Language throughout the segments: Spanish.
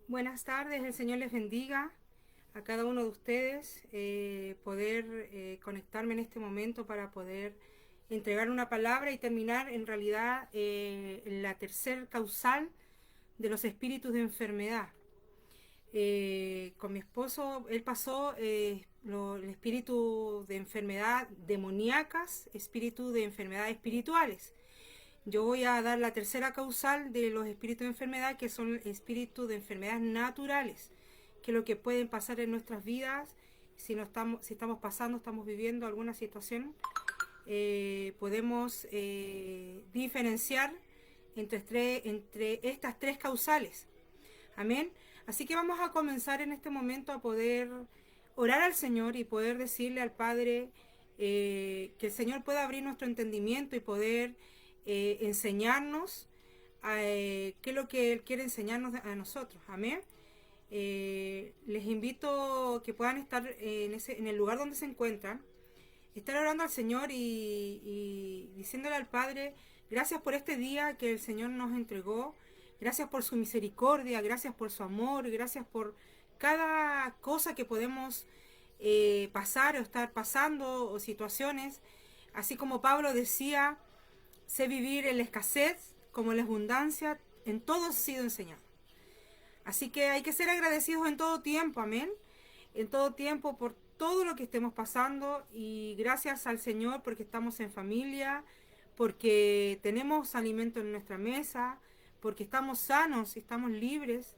Buenas tardes, el Señor les bendiga a cada uno de ustedes, poder conectarme en este momento para poder entregar una palabra y terminar en realidad la tercer causal de los espíritus de enfermedad. Con mi esposo, él pasó el espíritu de enfermedad demoníacas, espíritu de enfermedades espirituales. Yo voy a dar la tercera causal de los espíritus de enfermedad, que son espíritus de enfermedades naturales, que es lo que pueden pasar en nuestras vidas si estamos pasando, estamos viviendo alguna situación. Podemos diferenciar entre estas tres causales. Amén. Así que vamos a comenzar en este momento a poder orar al Señor y poder decirle al Padre que el Señor pueda abrir nuestro entendimiento y poder enseñarnos qué es lo que Él quiere enseñarnos a nosotros. Amén. Les invito que puedan estar en el lugar donde se encuentran, estar orando al Señor y diciéndole al Padre, gracias por este día que el Señor nos entregó, gracias por su misericordia, gracias por su amor, gracias por cada cosa que podemos pasar o estar pasando o situaciones. Así como Pablo decía, sé vivir en la escasez como en la abundancia, en todo he sido enseñado. Así que hay que ser agradecidos en todo tiempo, amén. En todo tiempo por todo lo que estemos pasando y gracias al Señor porque estamos en familia, porque tenemos alimento en nuestra mesa, porque estamos sanos y estamos libres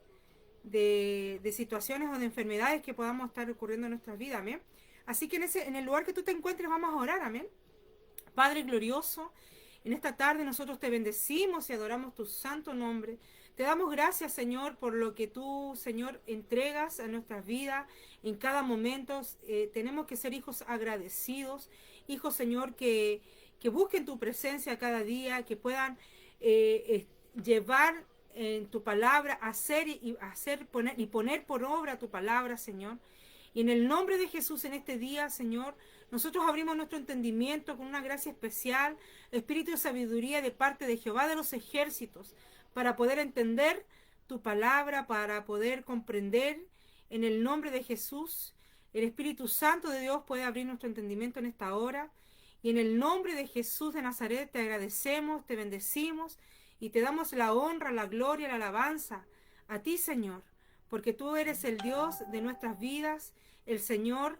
de situaciones o de enfermedades que podamos estar ocurriendo en nuestras vidas, amén. Así que en el lugar que tú te encuentres vamos a orar, amén. Padre glorioso, en esta tarde nosotros te bendecimos y adoramos tu santo nombre. Te damos gracias, Señor, por lo que tú, Señor, entregas a nuestras vidas en cada momento. Tenemos que ser hijos agradecidos, hijos, Señor, que busquen tu presencia cada día, que puedan llevar en tu palabra, poner por obra tu palabra, Señor. Y en el nombre de Jesús en este día, Señor, nosotros abrimos nuestro entendimiento con una gracia especial, espíritu de sabiduría de parte de Jehová de los ejércitos, para poder entender tu palabra, para poder comprender en el nombre de Jesús. El Espíritu Santo de Dios puede abrir nuestro entendimiento en esta hora. Y en el nombre de Jesús de Nazaret te agradecemos, te bendecimos y te damos la honra, la gloria, la alabanza a ti, Señor, porque tú eres el Dios de nuestras vidas, el Señor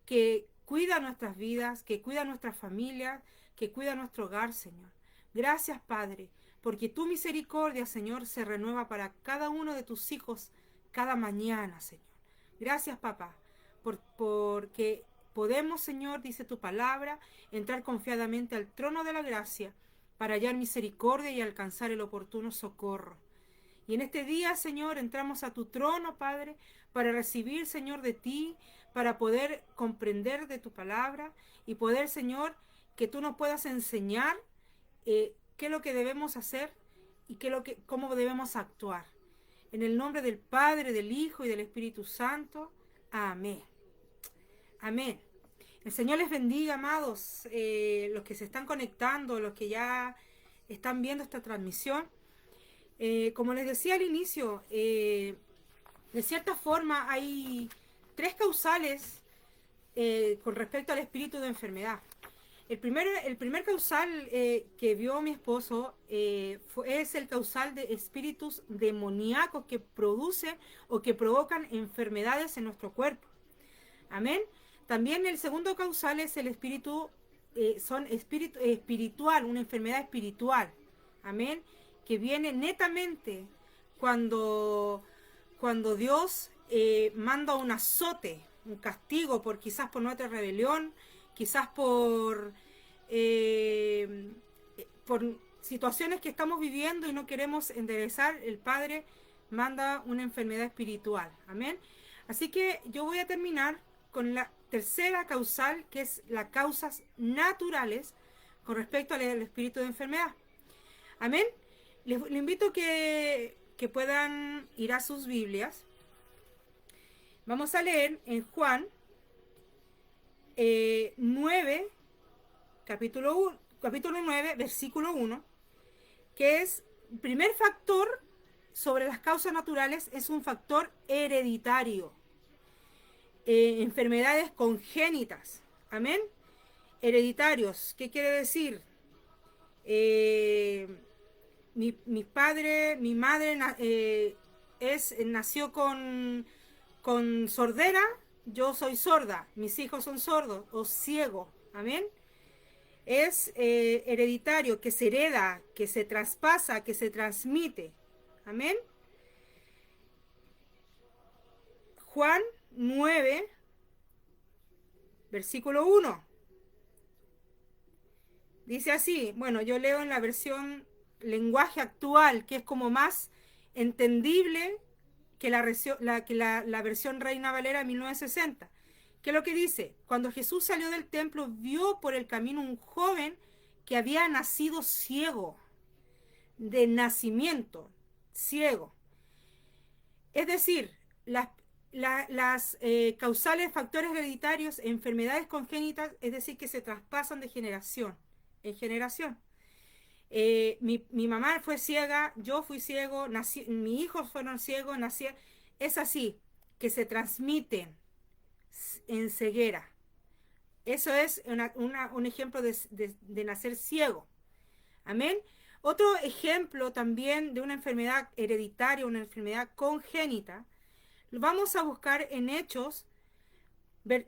que cuida nuestras vidas, que cuida nuestras familias, que cuida nuestro hogar, Señor. Gracias, Padre, porque tu misericordia, Señor, se renueva para cada uno de tus hijos cada mañana, Señor. Gracias, papá, porque podemos, Señor, dice tu palabra, entrar confiadamente al trono de la gracia para hallar misericordia y alcanzar el oportuno socorro. Y en este día, Señor, entramos a tu trono, Padre, para recibir, Señor, de ti, para poder comprender de tu palabra y poder, Señor, que tú nos puedas enseñar qué es lo que debemos hacer y cómo debemos actuar. En el nombre del Padre, del Hijo y del Espíritu Santo. Amén. Amén. El Señor les bendiga, amados, los que se están conectando, los que ya están viendo esta transmisión. Como les decía al inicio, de cierta forma hay tres causales con respecto al espíritu de enfermedad. El primer causal que vio mi esposo es el causal de espíritus demoníacos que producen o que provocan enfermedades en nuestro cuerpo. Amén. También el segundo causal es el espíritu espiritual, una enfermedad espiritual. Amén. Que viene netamente cuando Dios manda un azote, un castigo quizás por nuestra rebelión, quizás por situaciones que estamos viviendo y no queremos enderezar. El Padre manda una enfermedad espiritual. Amén. Así que yo voy a terminar con la tercera causal, que es las causas naturales con respecto al espíritu de enfermedad. Amén. Les invito que puedan ir a sus Biblias. Vamos a leer en Juan 9, capítulo 9, versículo 1, que es el primer factor sobre las causas naturales es un factor hereditario. Enfermedades congénitas. Amén. Hereditarios. ¿Qué quiere decir? Mi padre, mi madre nació con sordera, yo soy sorda, mis hijos son sordos o ciegos. Amén. Es hereditario, que se hereda, que se traspasa, que se transmite. Amén. Juan 9, versículo 1. Dice así, bueno, yo leo en la versión lenguaje actual, que es como más entendible que la versión Reina Valera 1960. ¿Qué es lo que dice? Cuando Jesús salió del templo, vio por el camino un joven que había nacido ciego, de nacimiento, ciego. Es decir, las causales factores hereditarios, enfermedades congénitas, es decir, que se traspasan de generación en generación. Mi mamá fue ciega, yo fui ciego, mis hijos fueron ciegos, es así, que se transmiten en ceguera. Eso es un ejemplo de nacer ciego. Amén. Otro ejemplo también de una enfermedad hereditaria, una enfermedad congénita, lo vamos a buscar en Hechos,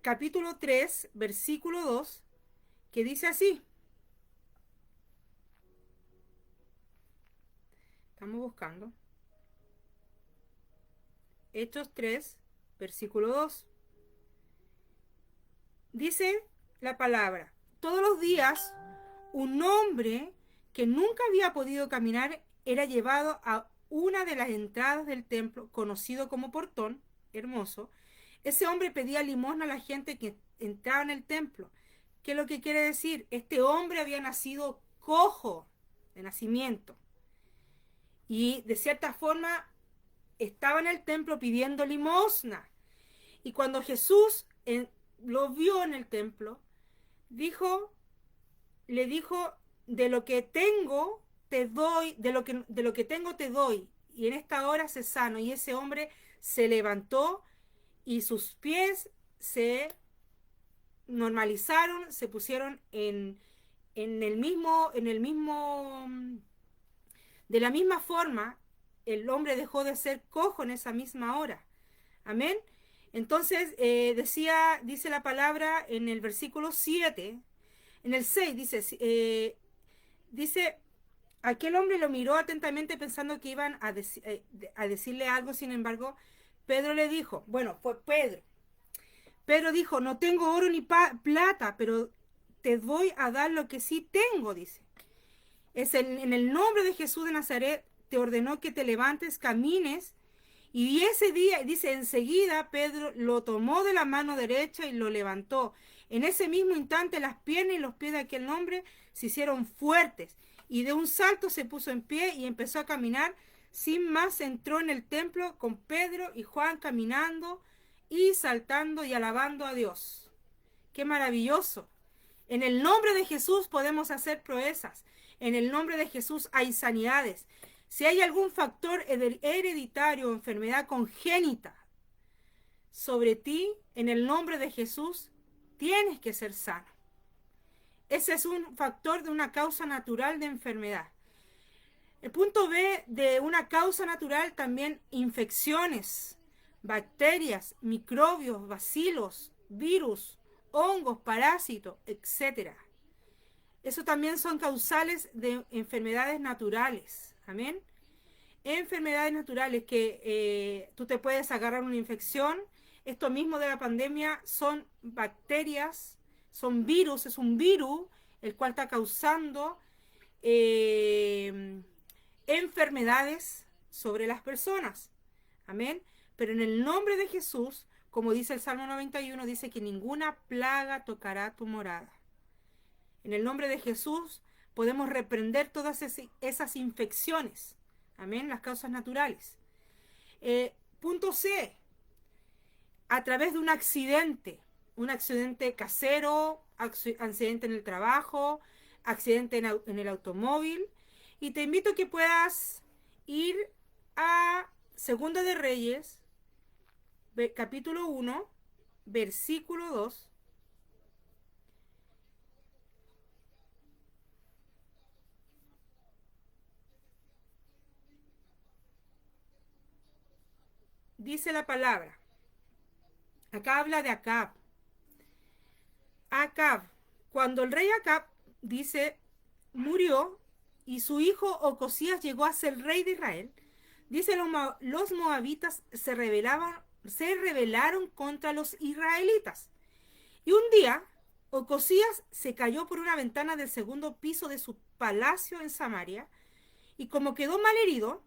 capítulo 3, versículo 2, que dice así. Estamos buscando. Hechos 3, versículo 2. Dice la palabra: todos los días un hombre que nunca había podido caminar era llevado a una de las entradas del templo, conocido como portón, hermoso. Ese hombre pedía limosna a la gente que entraba en el templo. ¿Qué es lo que quiere decir? Este hombre había nacido cojo de nacimiento. Y de cierta forma estaba en el templo pidiendo limosna. Y cuando Jesús lo vio en el templo, le dijo, de lo que tengo te doy, de lo que tengo te doy. Y en esta hora se sano. Y ese hombre se levantó y sus pies se normalizaron, se pusieron en el mismo, de la misma forma, el hombre dejó de ser cojo en esa misma hora. Amén. Entonces, dice la palabra en el versículo 7, en el 6, dice, aquel hombre lo miró atentamente pensando que iban a decirle algo. Sin embargo, Pedro le dijo, bueno, fue Pedro. Pedro dijo, no tengo oro ni plata, pero te voy a dar lo que sí tengo, dice. En el nombre de Jesús de Nazaret te ordenó que te levantes, camines. Y ese día, dice, enseguida Pedro lo tomó de la mano derecha y lo levantó. En ese mismo instante las piernas y los pies de aquel hombre se hicieron fuertes. Y de un salto se puso en pie y empezó a caminar. Sin más entró en el templo con Pedro y Juan caminando y saltando y alabando a Dios. ¡Qué maravilloso! En el nombre de Jesús podemos hacer proezas. En el nombre de Jesús hay sanidades. Si hay algún factor hereditario o enfermedad congénita sobre ti, en el nombre de Jesús, tienes que ser sano. Ese es un factor de una causa natural de enfermedad. El punto B de una causa natural también: infecciones, bacterias, microbios, bacilos, virus, hongos, parásitos, etc. Eso también son causales de enfermedades naturales. Amén. Enfermedades naturales que tú te puedes agarrar una infección. Esto mismo de la pandemia son bacterias, son virus, es un virus el cual está causando enfermedades sobre las personas. Amén. Pero en el nombre de Jesús, como dice el Salmo 91, dice que ninguna plaga tocará tu morada. En el nombre de Jesús podemos reprender todas esas infecciones. Amén, las causas naturales. Punto C. A través de un accidente casero, accidente en el trabajo, accidente en el automóvil. Y te invito a que puedas ir a Segunda de Reyes, capítulo 1, versículo 2. Dice la palabra. Acá habla de Acab. Acab, cuando el rey Acab, dice, murió y su hijo Ocosías llegó a ser rey de Israel, dice, los moabitas se rebelaron contra los israelitas. Y un día, Ocosías se cayó por una ventana del segundo piso de su palacio en Samaria, y como quedó mal herido,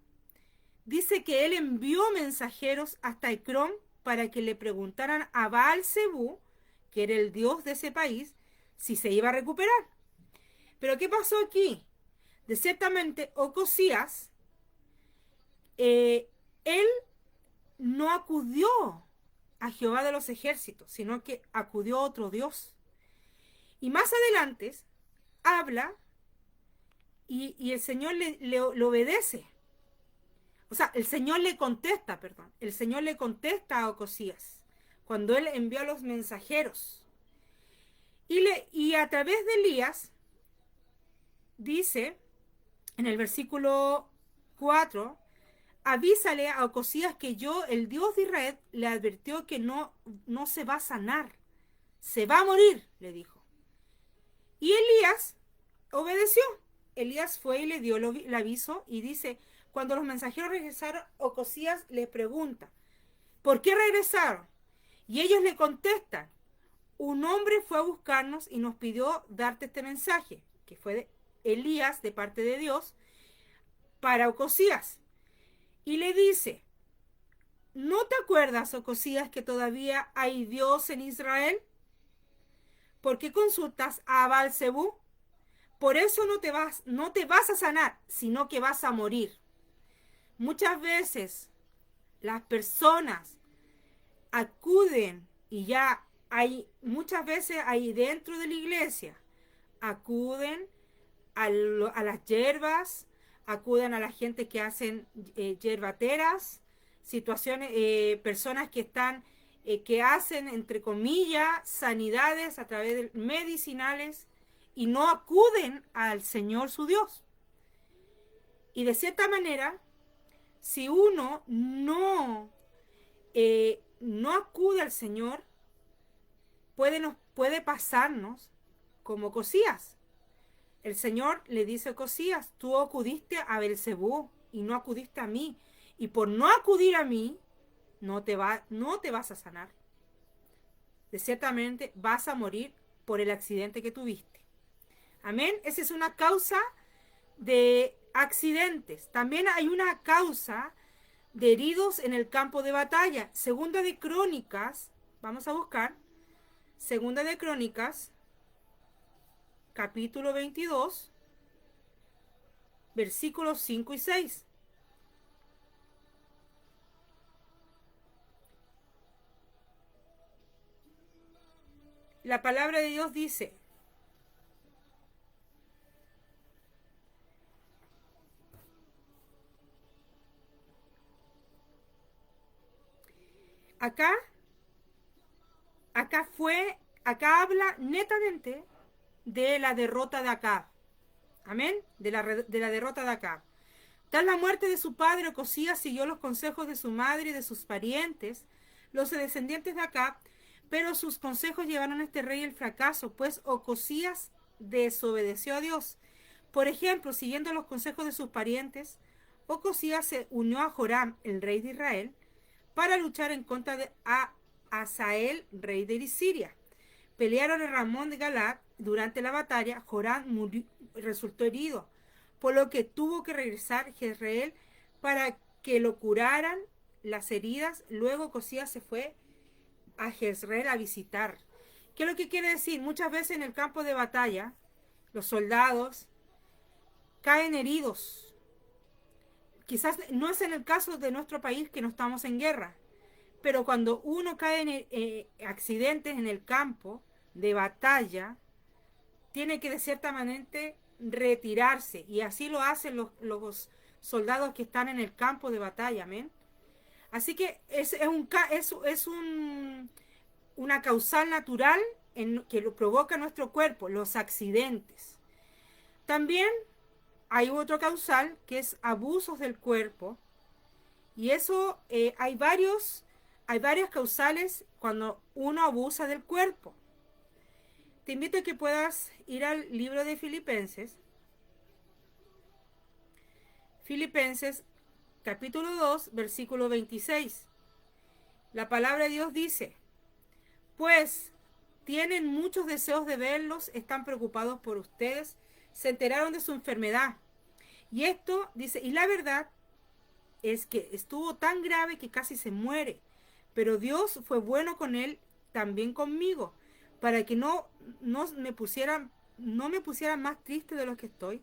dice que él envió mensajeros hasta Ecrón para que le preguntaran a Baal-Zebú, que era el dios de ese país, si se iba a recuperar. Pero ¿qué pasó aquí? De ciertamente, Ocosías, él no acudió a Jehová de los ejércitos, sino que acudió a otro dios. Y más adelante habla y el Señor le obedece. O sea, el Señor le contesta, perdón. El Señor le contesta a Ocosías cuando él envió a los mensajeros. Y a través de Elías, dice en el versículo 4, avísale a Ocosías que yo, el Dios de Israel, le advirtió que no se va a sanar. Se va a morir, le dijo. Y Elías obedeció. Elías fue y le dio el aviso y dice, cuando los mensajeros regresaron, Ocosías le pregunta, ¿por qué regresaron? Y ellos le contestan, un hombre fue a buscarnos y nos pidió darte este mensaje, que fue de Elías de parte de Dios, para Ocosías. Y le dice, ¿no te acuerdas, Ocosías, que todavía hay Dios en Israel? ¿Por qué consultas a Baal-Zebú? Por eso no te vas a sanar, sino que vas a morir. Muchas veces las personas acuden y ya muchas veces ahí dentro de la iglesia, acuden a las hierbas, acuden a la gente que hacen hierbateras, situaciones, personas que están, que hacen, entre comillas, sanidades a través de medicinales y no acuden al Señor su Dios. Y de cierta manera, si uno no acude al Señor, puede pasarnos como Ocosías. El Señor le dice a Ocosías, tú acudiste a Beelzebú y no acudiste a mí. Y por no acudir a mí, no te vas a sanar. De ciertamente vas a morir por el accidente que tuviste. Amén. Esa es una causa de accidentes. También hay una causa de heridos en el campo de batalla. Segunda de Crónicas, vamos a buscar. Segunda de Crónicas, capítulo 22, versículos 5 y 6. La palabra de Dios dice, acá habla netamente de la derrota de Acab. Amén. De la derrota de Acab. Tras la muerte de su padre, Ocosías siguió los consejos de su madre y de sus parientes, los descendientes de Acab, pero sus consejos llevaron a este rey el fracaso, pues Ocosías desobedeció a Dios. Por ejemplo, siguiendo los consejos de sus parientes, Ocosías se unió a Joram, el rey de Israel, para luchar en contra de Hazael, rey de Siria. Pelearon en Ramón de Galad. Durante la batalla, Joram resultó herido, por lo que tuvo que regresar Jezreel para que lo curaran las heridas. Luego Ocosías se fue a Jezreel a visitar. ¿Qué es lo que quiere decir? Muchas veces en el campo de batalla, los soldados caen heridos. Quizás no es en el caso de nuestro país, que no estamos en guerra, pero cuando uno cae en accidentes en el campo de batalla, tiene que de cierta manera retirarse, y así lo hacen los soldados que están en el campo de batalla, amén. Así que una causal natural que lo provoca nuestro cuerpo, los accidentes. También hay otro causal que es abusos del cuerpo. Y eso hay varias causales cuando uno abusa del cuerpo. Te invito a que puedas ir al libro de Filipenses. Filipenses capítulo 2, versículo 26. La palabra de Dios dice: pues tienen muchos deseos de verlos, están preocupados por ustedes, se enteraron de su enfermedad. Y esto dice, y la verdad es que estuvo tan grave que casi se muere, pero Dios fue bueno con él, también conmigo, para que no me pusieran más triste de lo que estoy.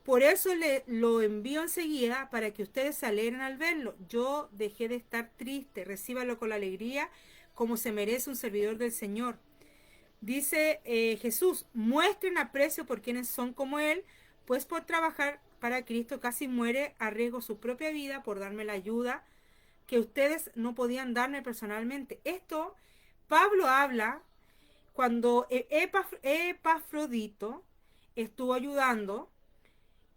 Por eso lo envío enseguida, para que ustedes se alegren al verlo. Yo dejé de estar triste, recíbalo con la alegría, como se merece un servidor del Señor. Dice Jesús, muestren aprecio por quienes son como Él, pues por trabajar para Cristo casi muere, arriesgo su propia vida por darme la ayuda que ustedes no podían darme personalmente. Esto Pablo habla cuando Epafrodito estuvo ayudando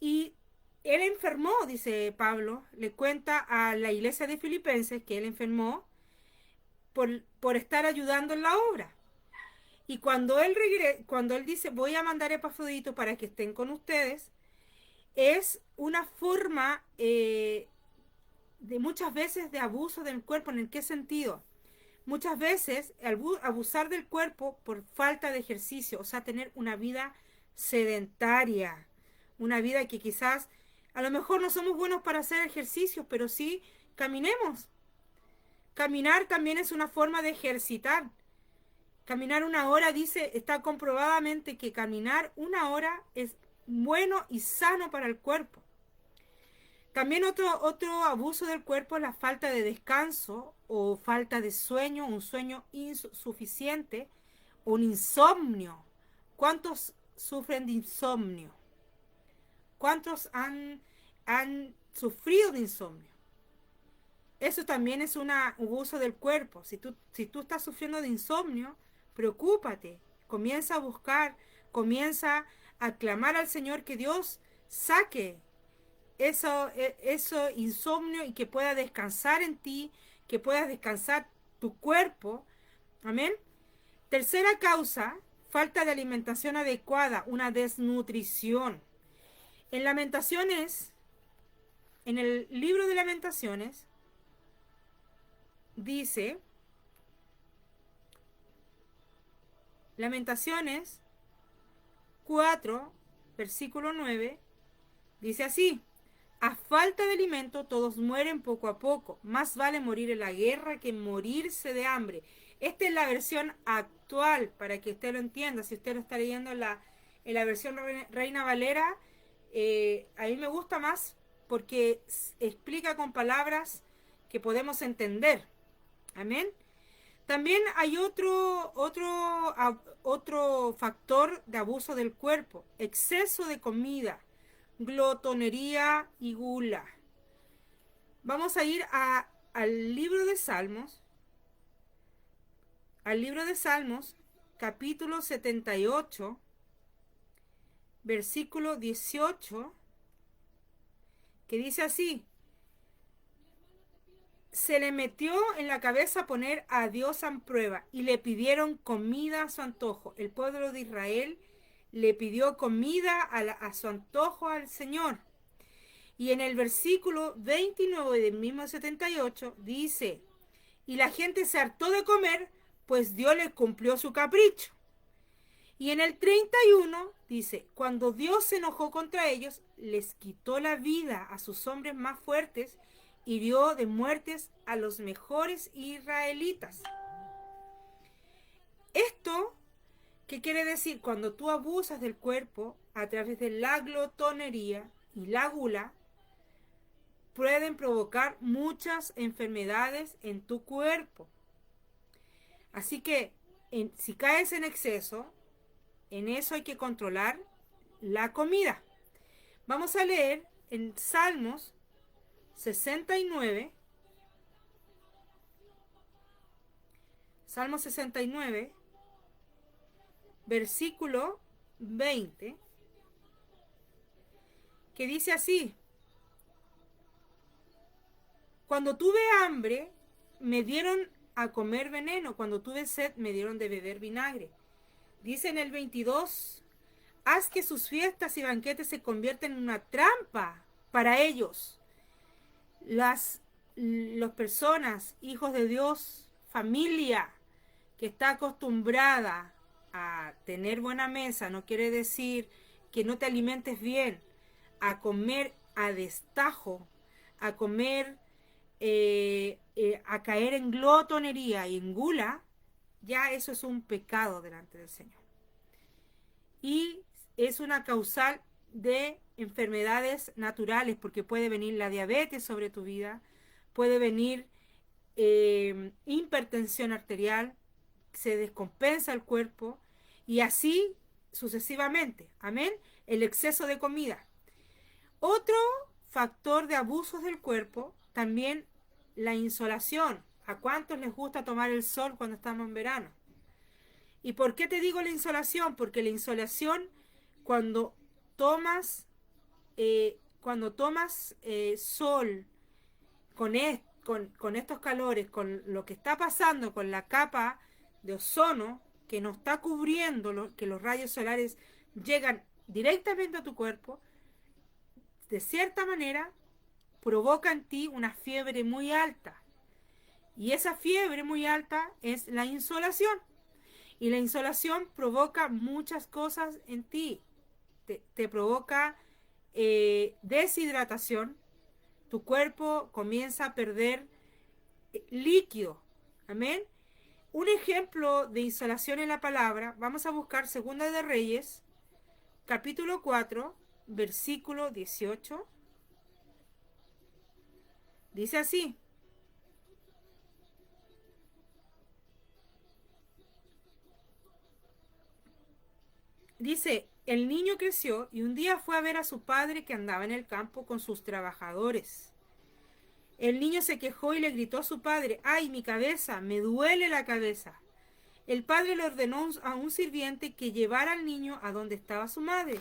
y él enfermó, dice Pablo, le cuenta a la iglesia de Filipenses que él enfermó por estar ayudando en la obra. Y cuando él dice, voy a mandar a Epafrodito para que estén con ustedes, es una forma de muchas veces de abuso del cuerpo. ¿En qué sentido? Muchas veces abusar del cuerpo por falta de ejercicio, o sea, tener una vida sedentaria, una vida que quizás a lo mejor no somos buenos para hacer ejercicios, pero sí caminemos. Caminar también es una forma de ejercitar. Caminar 1 hora, está comprobadamente que caminar 1 hora es bueno y sano para el cuerpo. También otro abuso del cuerpo es la falta de descanso o falta de sueño, un sueño insuficiente, un insomnio. ¿Cuántos sufren de insomnio? ¿Cuántos han sufrido de insomnio? Eso también es un abuso del cuerpo. Si tú estás sufriendo de insomnio, preocúpate, comienza a buscar, comienza a clamar al Señor que Dios saque eso insomnio y que pueda descansar en ti, que puedas descansar tu cuerpo. Amén. Tercera causa, falta de alimentación adecuada, una desnutrición. En el libro de Lamentaciones, dice, Lamentaciones 4, versículo 9, dice así: a falta de alimento todos mueren poco a poco, más vale morir en la guerra que morirse de hambre. Esta es la versión actual, para que usted lo entienda. Si usted lo está leyendo en la versión Reina Valera, a mí me gusta más porque explica con palabras que podemos entender. Amén. También hay otro factor de abuso del cuerpo: exceso de comida, glotonería y gula. Vamos a ir al libro de Salmos. Al libro de Salmos, capítulo 78, versículo 18, que dice así: se le metió en la cabeza poner a Dios en prueba y le pidieron comida a su antojo. El pueblo de Israel le pidió comida a su antojo al Señor. Y en el versículo 29 del mismo 78 dice: y la gente se hartó de comer, pues Dios le cumplió su capricho. Y en el 31 dice: cuando Dios se enojó contra ellos, les quitó la vida a sus hombres más fuertes, hirió de muertes a los mejores israelitas. Esto, ¿qué quiere decir? Cuando tú abusas del cuerpo a través de la glotonería y la gula, pueden provocar muchas enfermedades en tu cuerpo. Así que si caes en exceso, en eso hay que controlar la comida. Vamos a leer en Salmos 69, Salmo 69, versículo 20, que dice así: cuando tuve hambre, me dieron a comer veneno, cuando tuve sed, me dieron de beber vinagre. Dice en el 22, haz que sus fiestas y banquetes se conviertan en una trampa para ellos. Las personas, hijos de Dios, familia que está acostumbrada a tener buena mesa, no quiere decir que no te alimentes bien, a comer a destajo, a comer, a caer en glotonería y en gula, ya eso es un pecado delante del Señor. Y es una causal de enfermedades naturales, porque puede venir la diabetes sobre tu vida, puede venir hipertensión arterial, se descompensa el cuerpo y así sucesivamente. Amén. El exceso de comida. Otro factor de abusos del cuerpo, también la insolación. ¿A cuántos les gusta tomar el sol cuando estamos en verano? ¿Y por qué te digo la insolación? Porque la insolación, cuando tomas, sol con estos calores, con lo que está pasando con la capa de ozono que nos está cubriendo, que los rayos solares llegan directamente a tu cuerpo, de cierta manera provoca en ti una fiebre muy alta. Y esa fiebre muy alta es la insolación. Y la insolación provoca muchas cosas en ti. Te provoca deshidratación. Tu cuerpo comienza a perder líquido. Amén. Un ejemplo de insolación en la palabra, vamos a buscar Segunda de Reyes, capítulo 4, versículo 18. Dice así: dice, el niño creció y un día fue a ver a su padre que andaba en el campo con sus trabajadores. El niño se quejó y le gritó a su padre: ¡ay, mi cabeza! ¡Me duele la cabeza! El padre le ordenó a un sirviente que llevara al niño a donde estaba su madre.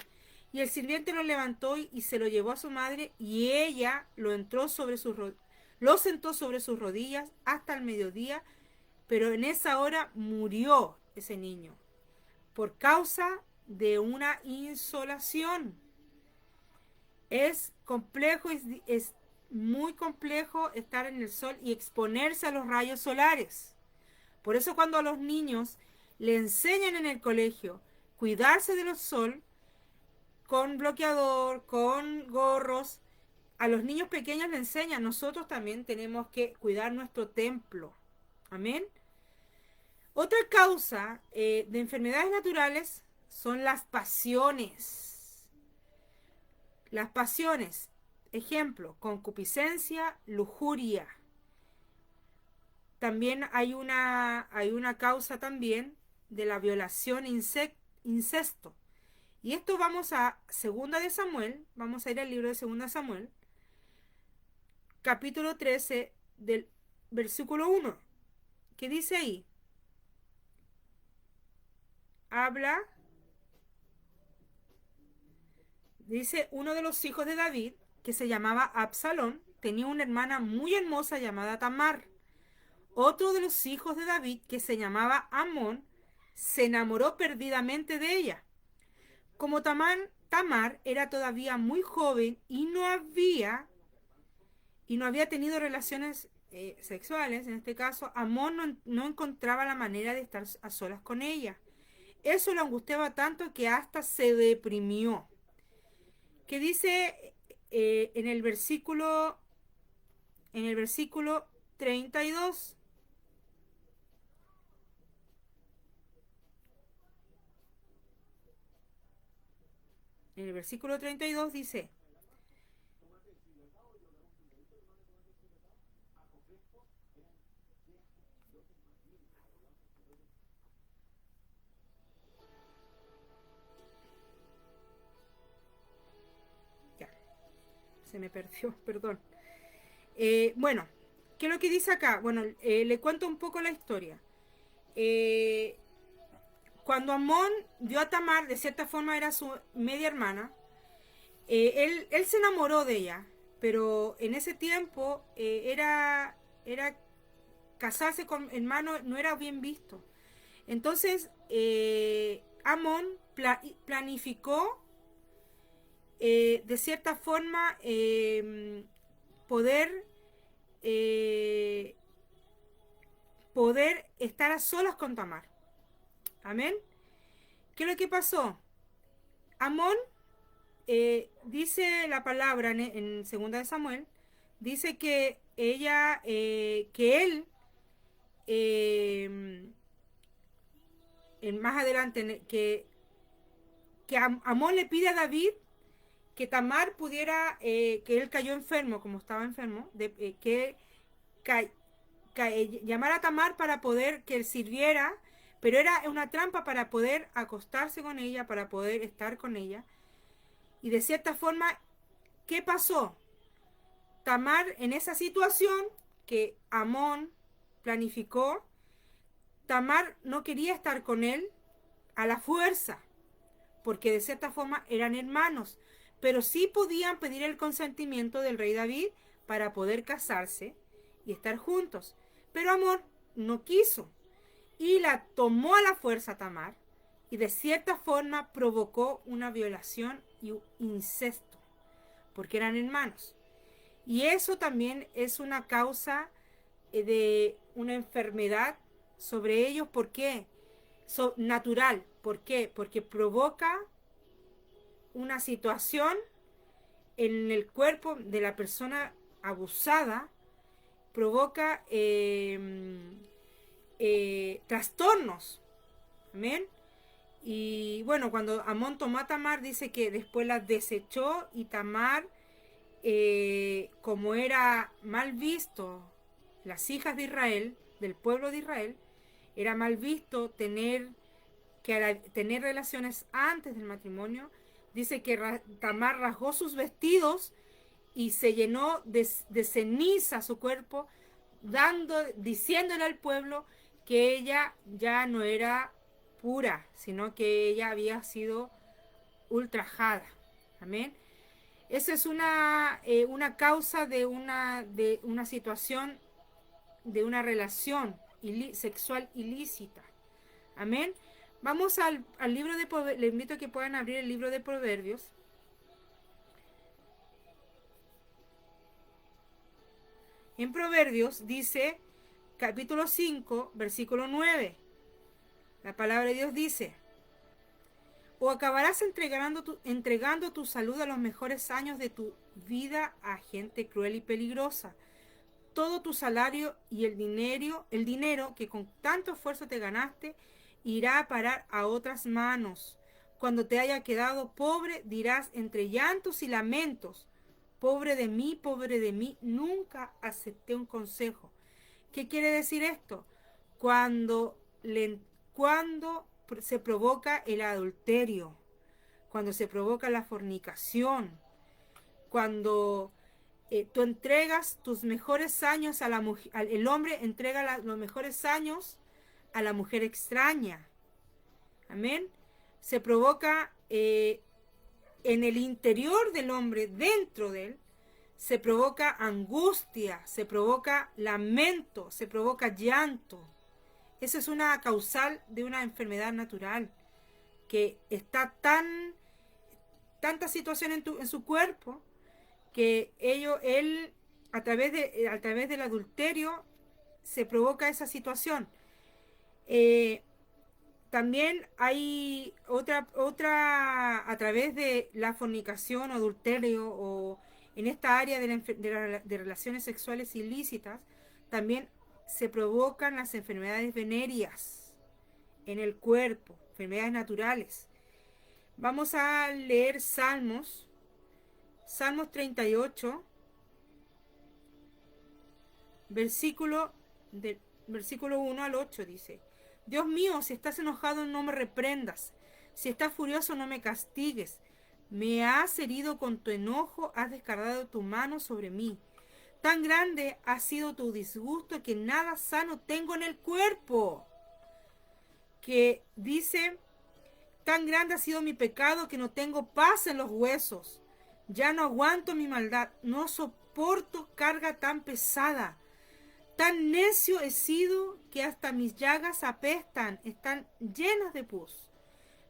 Y el sirviente lo levantó y se lo llevó a su madre, y ella lo sentó sobre sus rodillas hasta el mediodía, pero en esa hora murió ese niño por causa de una insolación. Es complejo, es muy complejo estar en el sol y exponerse a los rayos solares. Por eso cuando a los niños le enseñan en el colegio cuidarse del sol, con bloqueador, con gorros, a los niños pequeños le enseñan, nosotros también tenemos que cuidar nuestro templo. Amén. Otra causa de enfermedades naturales son las pasiones. Las pasiones, ejemplo, concupiscencia, lujuria. También hay una causa también de la violación, incesto. Y esto vamos a Segunda de Samuel, vamos a ir al libro de Segunda de Samuel, capítulo 13, del versículo 1, que dice ahí, dice, uno de los hijos de David, que se llamaba Absalón, tenía una hermana muy hermosa llamada Tamar. Otro de los hijos de David, que se llamaba Amón, se enamoró perdidamente de ella. Como Tamar era todavía muy joven y no había tenido relaciones sexuales, en este caso, Amón no encontraba la manera de estar a solas con ella. Eso lo angustiaba tanto que hasta se deprimió. Que dice en el versículo 32. En el versículo 32 dice: se me perdió, perdón. Bueno, ¿qué es lo que dice acá? Bueno, le cuento un poco la historia. Cuando Amón vio a Tamar, de cierta forma era su media hermana, él se enamoró de ella, pero en ese tiempo era casarse con hermano no era bien visto. Entonces, Amón planificó de cierta forma poder poder estar a solas con Tamar. Amén. ¿Qué es lo que pasó? Amón, dice la palabra en 2 de Samuel, dice que ella, que él, más adelante, que Amón le pide a David que Tamar pudiera, que él cayó enfermo, como estaba enfermo, que llamara a Tamar para poder que él sirviera, pero era una trampa para poder acostarse con ella, para poder estar con ella. Y de cierta forma, ¿qué pasó? Tamar, en esa situación que Amón planificó, Tamar no quería estar con él a la fuerza, porque de cierta forma eran hermanos, pero sí podían pedir el consentimiento del rey David para poder casarse y estar juntos. Pero Amón no quiso y la tomó a la fuerza Tamar y de cierta forma provocó una violación y un incesto, porque eran hermanos. Y eso también es una causa de una enfermedad sobre ellos. ¿Por qué? Natural. ¿Por qué? Porque provoca una situación en el cuerpo de la persona abusada, provoca trastornos. Amén. Y bueno, cuando Amón tomó a Tamar, dice que después la desechó y Tamar, como era mal visto, las hijas de Israel, del pueblo de Israel, era mal visto tener relaciones antes del matrimonio. Dice que Tamar rasgó sus vestidos y se llenó de ceniza su cuerpo, diciéndole al pueblo que ella ya no era pura, sino que ella había sido ultrajada. Amén. Esa es una causa de una situación, de una relación sexual ilícita. Amén. Vamos al libro de Proverbios. Les invito a que puedan abrir el libro de Proverbios. En Proverbios dice, capítulo 5, versículo 9. La palabra de Dios dice: o acabarás entregando tu salud a los mejores años de tu vida a gente cruel y peligrosa. Todo tu salario y el dinero que con tanto esfuerzo te ganaste, irá a parar a otras manos. Cuando te haya quedado pobre, dirás entre llantos y lamentos: pobre de mí, nunca acepté un consejo. ¿Qué quiere decir esto? Cuando se provoca el adulterio, cuando se provoca la fornicación, cuando tú entregas tus mejores años a la mujer, el hombre entrega los mejores años a la mujer extraña. Amén. Se provoca en el interior del hombre, dentro de él, se provoca angustia, se provoca lamento, se provoca llanto. Eso es una causal de una enfermedad natural, que está tanta situación en su cuerpo, que él a través del adulterio se provoca esa situación. También hay otra a través de la fornicación o adulterio, o en esta área de relaciones sexuales ilícitas, también se provocan las enfermedades venéreas en el cuerpo, enfermedades naturales. Vamos a leer Salmos 38, versículo 1 al 8 dice: Dios mío, si estás enojado no me reprendas, si estás furioso no me castigues. Me has herido con tu enojo, has descargado tu mano sobre mí. Tan grande ha sido tu disgusto que nada sano tengo en el cuerpo. Que dice, tan grande ha sido mi pecado que no tengo paz en los huesos. Ya no aguanto mi maldad, no soporto carga tan pesada. Tan necio he sido que hasta mis llagas apestan, están llenas de pus.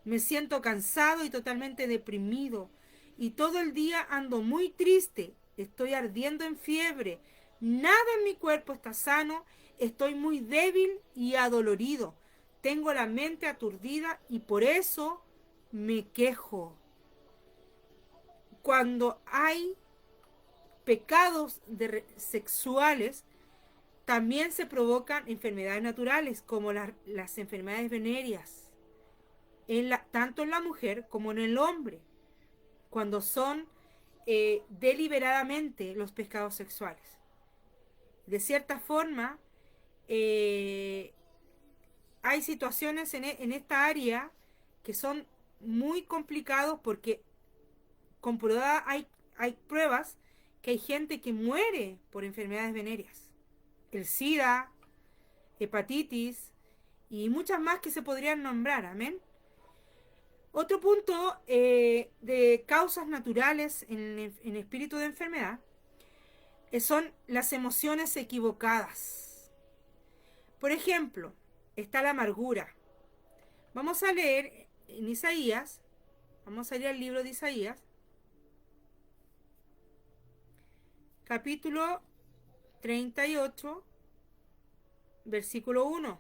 Me siento cansado y totalmente deprimido, y todo el día ando muy triste. Estoy ardiendo en fiebre. Nada en mi cuerpo está sano. Estoy muy débil y adolorido. Tengo la mente aturdida y por eso me quejo. Cuando hay pecados sexuales, también se provocan enfermedades naturales, como las enfermedades venéreas, tanto en la mujer como en el hombre, cuando son deliberadamente los pecados sexuales. De cierta forma, hay situaciones en esta área que son muy complicados porque comprobada hay pruebas que hay gente que muere por enfermedades venéreas. El SIDA, hepatitis y muchas más que se podrían nombrar, amén. Otro punto de causas naturales en espíritu de enfermedad son las emociones equivocadas. Por ejemplo, está la amargura. Vamos a leer en Isaías, vamos a leer el libro de Isaías, capítulo 38, versículo 1.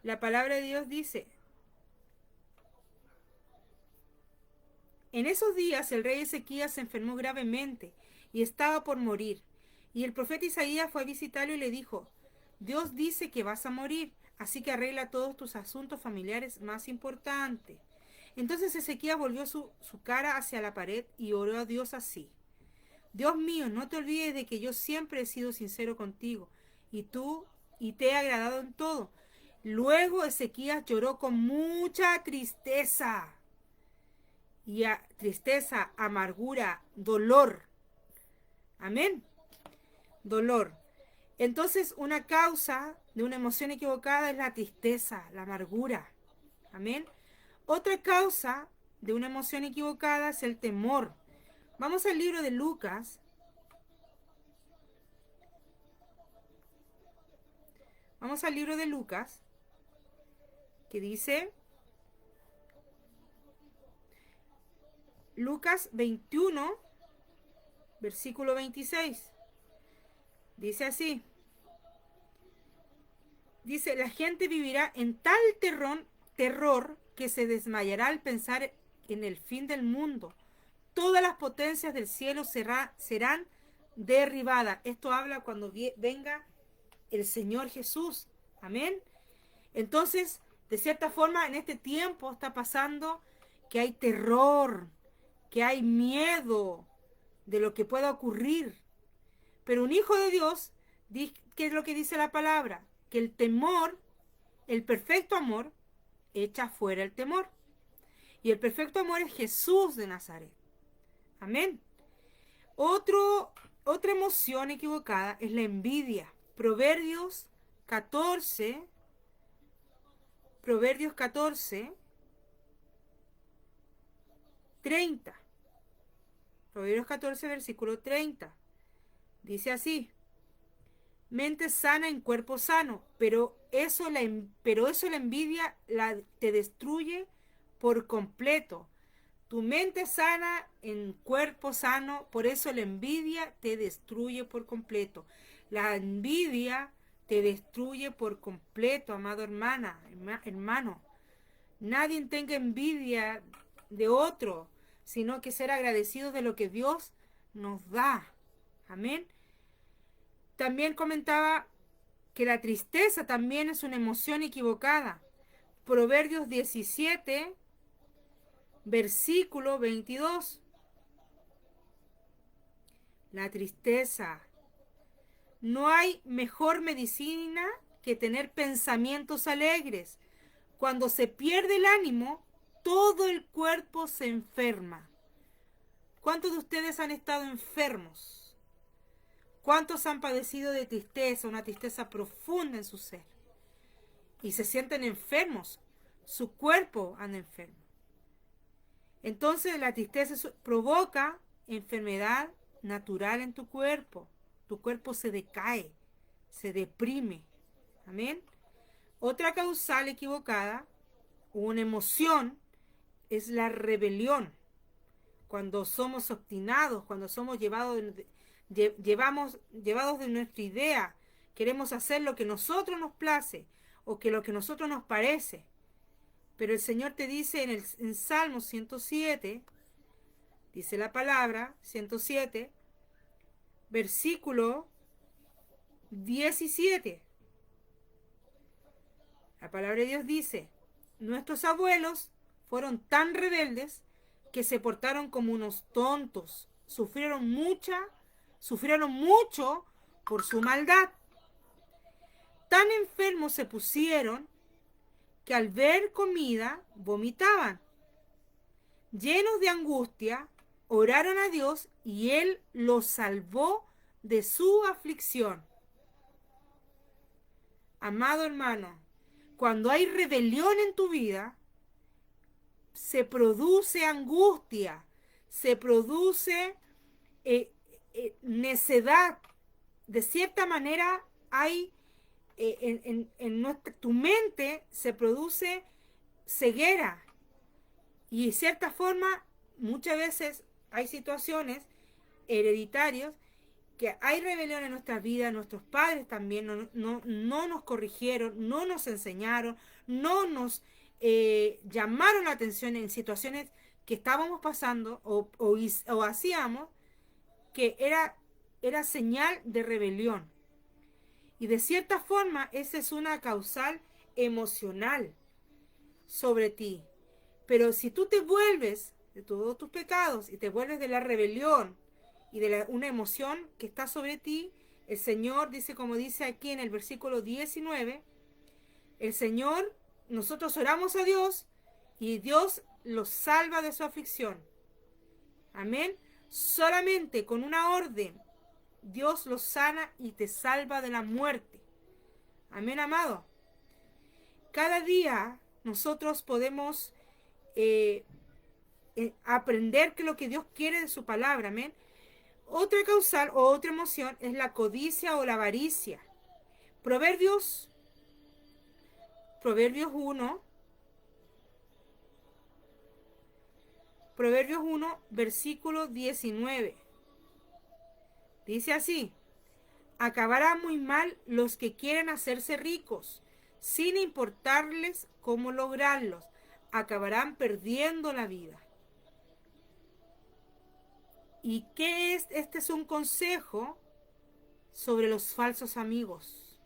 La palabra de Dios dice: en esos días el rey Ezequías se enfermó gravemente y estaba por morir. Y el profeta Isaías fue a visitarlo y le dijo: Dios dice que vas a morir, así que arregla todos tus asuntos familiares más importantes. Entonces Ezequías volvió su cara hacia la pared y oró a Dios así: Dios mío, no te olvides de que yo siempre he sido sincero contigo y te he agradado en todo. Luego Ezequías lloró con mucha tristeza. Tristeza, amargura, dolor. Amén. Dolor. Entonces, una causa de una emoción equivocada es la tristeza, la amargura. Amén. Otra causa de una emoción equivocada es el temor. Vamos al libro de Lucas. Vamos al libro de Lucas, que dice Lucas 21, versículo 26. Dice así. Dice, la gente vivirá en tal terror que se desmayará al pensar en el fin del mundo. Todas las potencias del cielo serán derribadas. Esto habla cuando venga el Señor Jesús. Amén. Entonces, de cierta forma, en este tiempo está pasando que hay terror, que hay miedo de lo que pueda ocurrir. Pero un hijo de Dios, ¿qué es lo que dice la palabra? Que el temor, el perfecto amor, echa fuera el temor. Y el perfecto amor es Jesús de Nazaret. Amén. Otra emoción equivocada es la envidia. Proverbios 14, 30. Proverbios 14, versículo 30. Dice así: mente sana en cuerpo sano, pero eso la envidia te destruye por completo. Tu mente sana en cuerpo sano, por eso la envidia te destruye por completo. La envidia te destruye por completo, amado hermano. Nadie tenga envidia de otro, sino que ser agradecidos de lo que Dios nos da. Amén. También comentaba que la tristeza también es una emoción equivocada. Proverbios 17, versículo 22. La tristeza. No hay mejor medicina que tener pensamientos alegres. Cuando se pierde el ánimo, todo el cuerpo se enferma. ¿Cuántos de ustedes han estado enfermos? ¿Cuántos han padecido de tristeza, una tristeza profunda en su ser? Y se sienten enfermos. Su cuerpo anda enfermo. Entonces la tristeza provoca enfermedad natural en tu cuerpo. Tu cuerpo se decae, se deprime. Amén. Otra causal equivocada, una emoción, es la rebelión. Cuando somos obstinados, cuando somos llevados de nuestra idea, queremos hacer lo que a nosotros nos place o que lo que a nosotros nos parece. Pero el Señor te dice en Salmo 107, dice la palabra, 107, versículo 17. La palabra de Dios dice, nuestros abuelos fueron tan rebeldes que se portaron como unos tontos, sufrieron mucho por su maldad. Tan enfermos se pusieron que al ver comida vomitaban. Llenos de angustia, oraron a Dios y Él los salvó de su aflicción. Amado hermano, cuando hay rebelión en tu vida, se produce angustia, se produce necedad. De cierta manera hay tu mente se produce ceguera. Y de cierta forma, muchas veces hay situaciones hereditarias que hay rebelión en nuestras vidas. Nuestros padres también no nos corrigieron, no nos enseñaron, no nos llamaron la atención en situaciones que estábamos pasando o hacíamos, que era señal de rebelión. Y de cierta forma, esa es una causal emocional sobre ti. Pero si tú te vuelves de todos tus pecados y te vuelves de la rebelión y de una emoción que está sobre ti, el Señor dice, como dice aquí en el versículo 19, el Señor, nosotros oramos a Dios y Dios los salva de su aflicción. Amén. Solamente con una orden Dios los sana y te salva de la muerte. Amén, amado. Cada día nosotros podemos aprender que lo que Dios quiere de su palabra. Amén. Otra causal o otra emoción es la codicia o la avaricia. Proverbios 1, versículo 19. Dice así: acabarán muy mal los que quieren hacerse ricos, sin importarles cómo lograrlos. Acabarán perdiendo la vida. ¿Y qué es? Este es un consejo sobre los falsos amigos.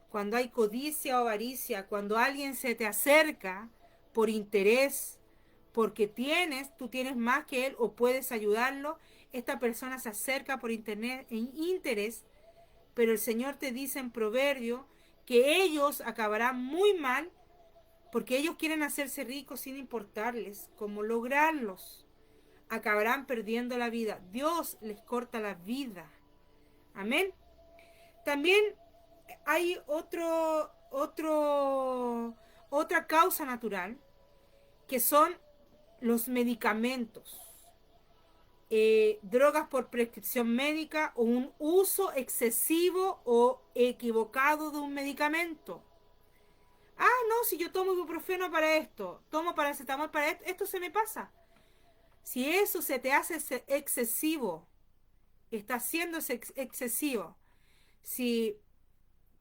Cuando hay codicia o avaricia, cuando alguien se te acerca por interés, porque tú tienes más que él o puedes ayudarlo, esta persona se acerca por interés, pero el Señor te dice en Proverbio que ellos acabarán muy mal porque ellos quieren hacerse ricos sin importarles cómo lograrlos. Acabarán perdiendo la vida. Dios les corta la vida. Amén. También hay otra causa natural, que son los medicamentos, drogas por prescripción médica o un uso excesivo o equivocado de un medicamento. Ah, no, si yo tomo ibuprofeno para esto, tomo paracetamol para esto, esto se me pasa. Si eso se te hace excesivo, está siendo excesivo, si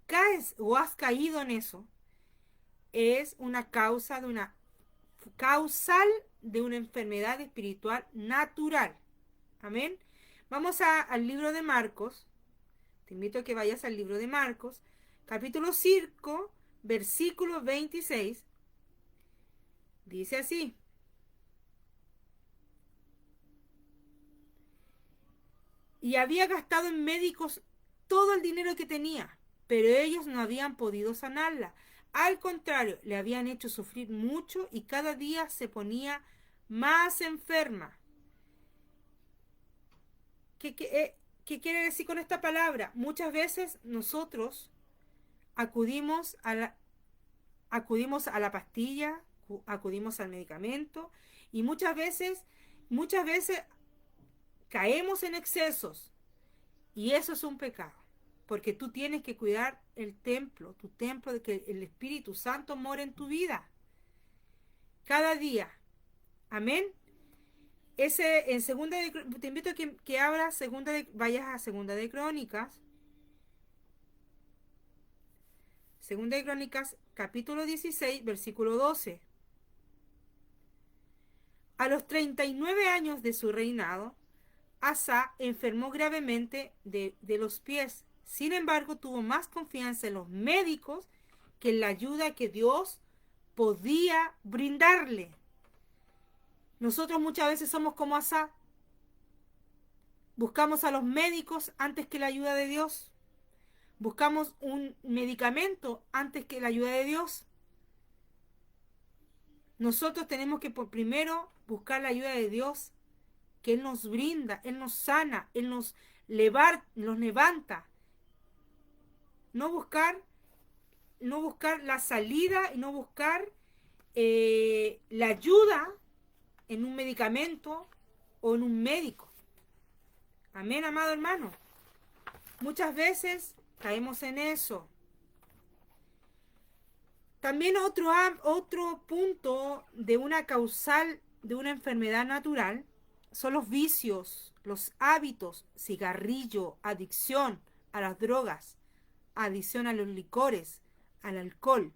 caes o has caído en eso, es una causal de una enfermedad espiritual natural. Amén. Vamos al libro de Marcos. Te invito a que vayas al libro de Marcos, capítulo 5, versículo 26. Dice así: y había gastado en médicos todo el dinero que tenía, pero ellos no habían podido sanarla. Al contrario, le habían hecho sufrir mucho y cada día se ponía más enferma. ¿Qué quiere decir con esta palabra? Muchas veces nosotros acudimos acudimos a la pastilla, acudimos al medicamento y muchas veces caemos en excesos y eso es un pecado, porque tú tienes que cuidar el templo, tu templo, de que el Espíritu Santo more en tu vida cada día. Amén. Ese en te invito a que abras vayas a Segunda de Crónicas, capítulo 16, versículo 12. A los 39 años de su reinado, Asa enfermó gravemente de los pies. Sin embargo, tuvo más confianza en los médicos que en la ayuda que Dios podía brindarle. Nosotros muchas veces somos como Asa. Buscamos a los médicos antes que la ayuda de Dios. Buscamos un medicamento antes que la ayuda de Dios. Nosotros tenemos que primero buscar la ayuda de Dios, que Él nos brinda, Él nos sana, Él nos levanta. No buscar la salida y no buscar la ayuda en un medicamento o en un médico. Amén, amado hermano. Muchas veces caemos en eso. También otro punto de una causal de una enfermedad natural son los vicios, los hábitos, cigarrillo, adicción a las drogas, adicción a los licores, al alcohol.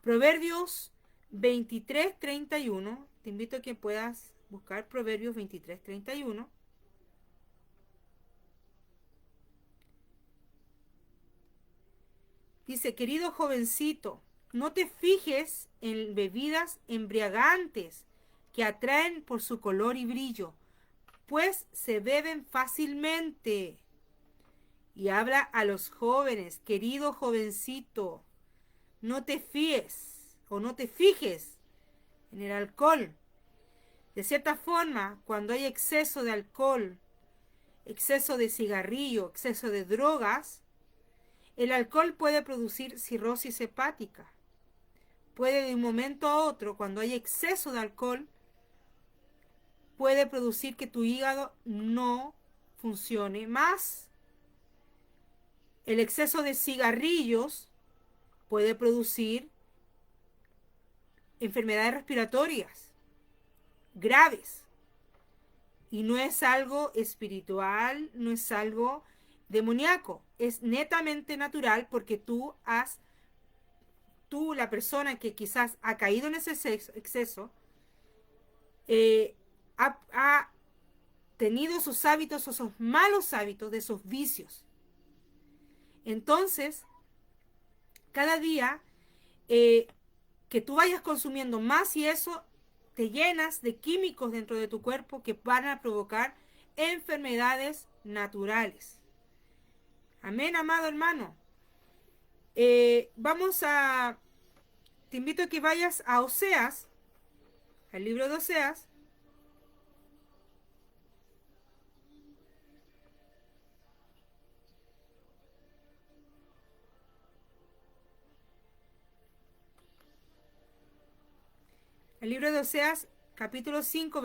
Proverbios 23:31, te invito a que puedas buscar Proverbios 23:31. Dice, querido jovencito, no te fijes en bebidas embriagantes que atraen por su color y brillo, pues se beben fácilmente. Y habla a los jóvenes, querido jovencito, no te fíes o no te fijes en el alcohol. De cierta forma, cuando hay exceso de alcohol, exceso de cigarrillo, exceso de drogas, el alcohol puede producir cirrosis hepática. Puede de un momento a otro, cuando hay exceso de alcohol, puede producir que tu hígado no funcione más. El exceso de cigarrillos puede producir enfermedades respiratorias graves. Y no es algo espiritual, no es algo demoníaco, es netamente natural porque tú, la persona que quizás ha caído en ese exceso, ha tenido esos hábitos, esos malos hábitos de esos vicios. Entonces, cada día que tú vayas consumiendo más y eso, te llenas de químicos dentro de tu cuerpo que van a provocar enfermedades naturales. Amén, amado hermano. Te invito a que vayas a Oseas, al libro de Oseas. El libro de Oseas, capítulo 7,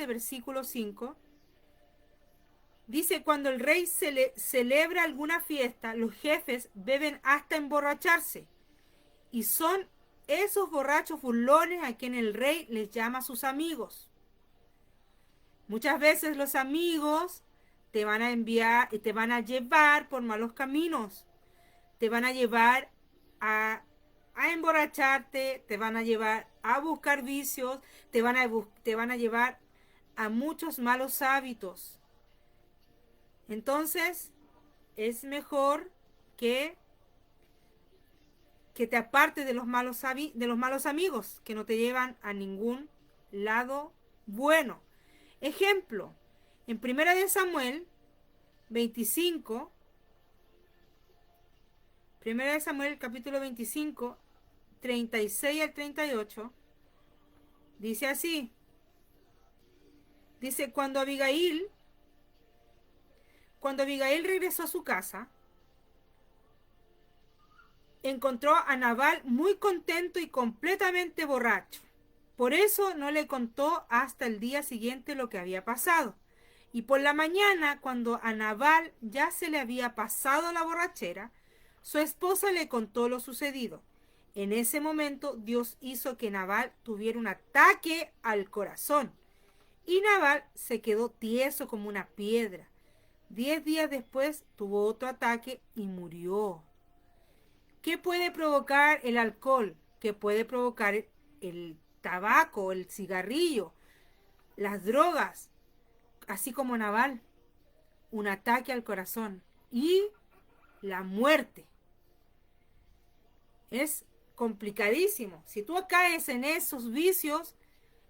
versículo 5. Dice, cuando el rey celebra alguna fiesta, los jefes beben hasta emborracharse. Y son esos borrachos burlones a quien el rey les llama sus amigos. Muchas veces los amigos te van a enviar y te van a llevar por malos caminos. Te van a llevar a emborracharte, te van a llevar a buscar vicios, te van a llevar a muchos malos hábitos. Entonces, es mejor que te apartes de los malos amigos que no te llevan a ningún lado bueno. Ejemplo, en 1 de Samuel 25, Primera de Samuel, capítulo 25, 36 al 38. Dice así. Dice, cuando Abigail regresó a su casa, encontró a Nabal muy contento y completamente borracho. Por eso no le contó hasta el día siguiente lo que había pasado. Y por la mañana, cuando a Nabal ya se le había pasado la borrachera, su esposa le contó lo sucedido. En ese momento Dios hizo que Nabal tuviera un ataque al corazón. Y Nabal se quedó tieso como una piedra. 10 días después tuvo otro ataque y murió. ¿Qué puede provocar el alcohol? ¿Qué puede provocar el tabaco, el cigarrillo, las drogas? Así como Nabal, un ataque al corazón y la muerte. Es complicadísimo. Si tú caes en esos vicios,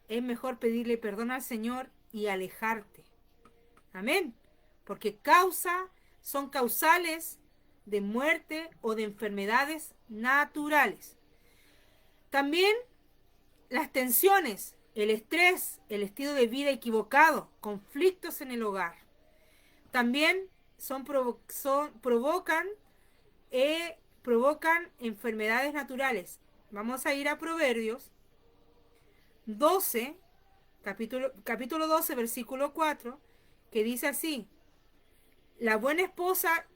es mejor pedirle perdón al Señor y alejarte. Amén. Porque son causales de muerte o de enfermedades naturales. También las tensiones, el estrés, el estilo de vida equivocado, conflictos en el hogar. También provocan enfermedades naturales. Vamos a ir a Proverbios 12, capítulo 12, versículo 4, que dice así: la buena esposa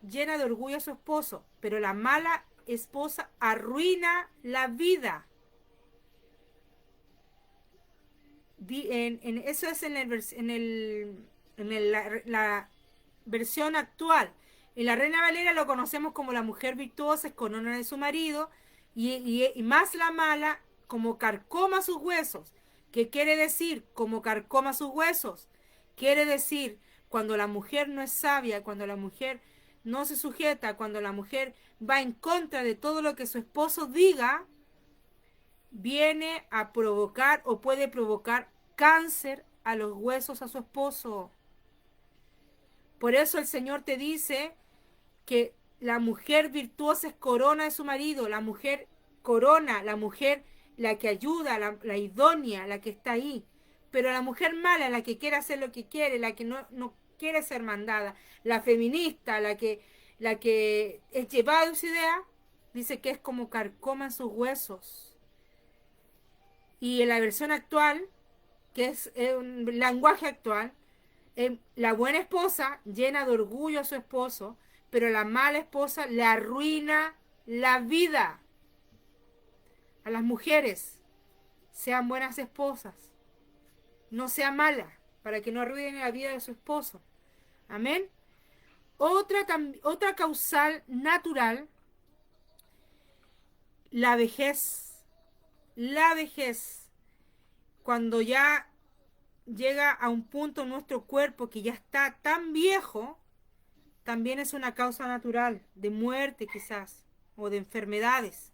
llena de orgullo a su esposo, pero la mala esposa arruina la vida. Eso es la versión actual. En la Reina Valera lo conocemos como la mujer virtuosa, es corona de su marido, y más la mala, como carcoma sus huesos. ¿Qué quiere decir? Como carcoma sus huesos. Quiere decir, cuando la mujer no es sabia, cuando la mujer no se sujeta, cuando la mujer va en contra de todo lo que su esposo diga, viene a provocar o puede provocar cáncer a los huesos a su esposo. Por eso el Señor te dice que la mujer virtuosa es corona de su marido, la mujer corona, la mujer la que ayuda, la idónea, la que está ahí. Pero la mujer mala, la que quiere hacer lo que quiere, la que no quiere ser mandada, la feminista, la que es llevada de su idea, dice que es como carcoma en sus huesos. Y en la versión actual, que es un lenguaje actual, la buena esposa llena de orgullo a su esposo, pero la mala esposa le arruina la vida. A las mujeres, sean buenas esposas, no sea mala, para que no arruinen la vida de su esposo. Amén. Otra causal natural, la vejez. La vejez, cuando ya llega a un punto en nuestro cuerpo que ya está tan viejo, también es una causa natural de muerte quizás, o de enfermedades.